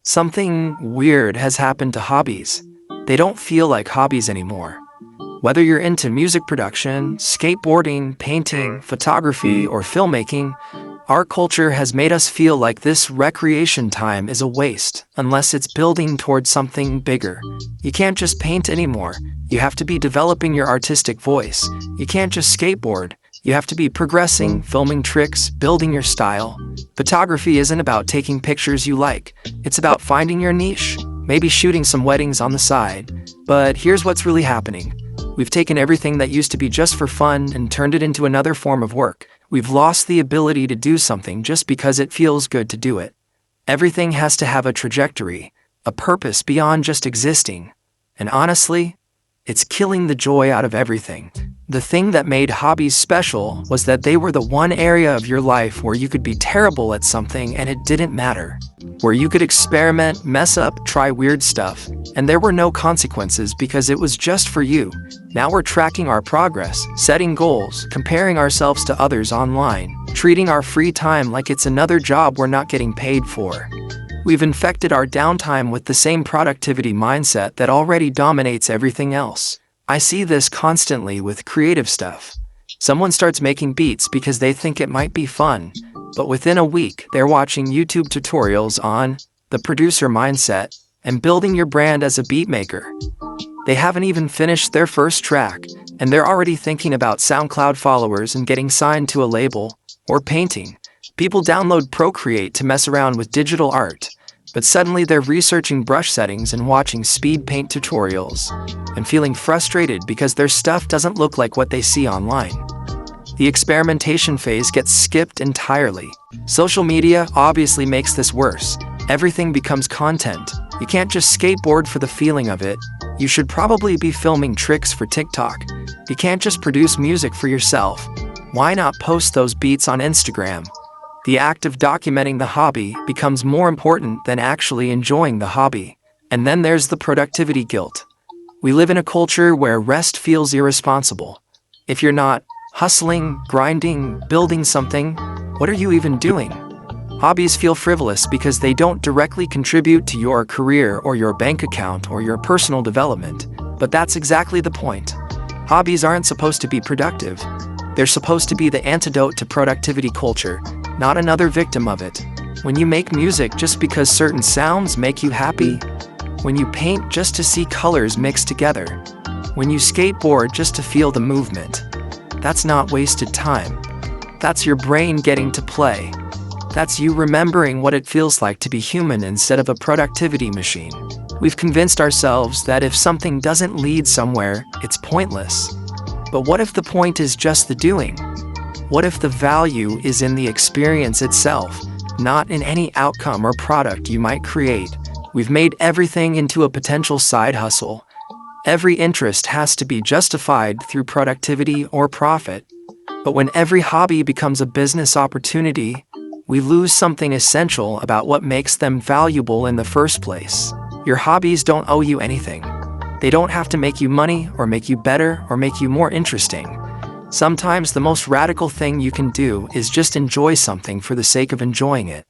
Something weird has happened to hobbies. They don't feel like hobbies anymore. Whether you're into music production, skateboarding, painting, photography, or filmmaking, our culture has made us feel like this recreation time is a waste unless it's building towards something bigger. You can't just paint anymore. You have to be developing your artistic voice. You can't just skateboard. You have to be progressing, filming tricks, building your style. Photography isn't about taking pictures you like. It's about finding your niche, maybe shooting some weddings on the side. But here's what's really happening. We've taken everything that used to be just for fun and turned it into another form of work. We've lost the ability to do something just because it feels good to do it. Everything has to have a trajectory, a purpose beyond just existing. And honestly, it's killing the joy out of everything. The thing that made hobbies special was that they were the one area of your life where you could be terrible at something and it didn't matter. Where you could experiment, mess up, try weird stuff, and there were no consequences because it was just for you. Now we're tracking our progress, setting goals, comparing ourselves to others online, treating our free time like it's another job we're not getting paid for. We've infected our downtime with the same productivity mindset that already dominates everything else. I see this constantly with creative stuff. Someone starts making beats because they think it might be fun, but within a week they're watching YouTube tutorials on the producer mindset and building your brand as a beat maker. They haven't even finished their first track, and they're already thinking about SoundCloud followers and getting signed to a label, or painting. People download Procreate to mess around with digital art, but suddenly they're researching brush settings and watching speed paint tutorials, and feeling frustrated because their stuff doesn't look like what they see online. The experimentation phase gets skipped entirely. Social media obviously makes this worse. Everything becomes content. You can't just skateboard for the feeling of it. You should probably be filming tricks for TikTok. You can't just produce music for yourself. Why not post those beats on Instagram? The act of documenting the hobby becomes more important than actually enjoying the hobby. And then there's the productivity guilt. We live in a culture where rest feels irresponsible. If you're not hustling, grinding, building something, what are you even doing? Hobbies feel frivolous because they don't directly contribute to your career or your bank account or your personal development. But that's exactly the point. Hobbies aren't supposed to be productive. They're supposed to be the antidote to productivity culture, not another victim of it. When you make music just because certain sounds make you happy, when you paint just to see colors mixed together, when you skateboard just to feel the movement, that's not wasted time. That's your brain getting to play. That's you remembering what it feels like to be human instead of a productivity machine. We've convinced ourselves that if something doesn't lead somewhere, it's pointless. But what if the point is just the doing? What if the value is in the experience itself, not in any outcome or product you might create? We've made everything into a potential side hustle. Every interest has to be justified through productivity or profit. But when every hobby becomes a business opportunity, we lose something essential about what makes them valuable in the first place. Your hobbies don't owe you anything. They don't have to make you money or make you better or make you more interesting. Sometimes the most radical thing you can do is just enjoy something for the sake of enjoying it.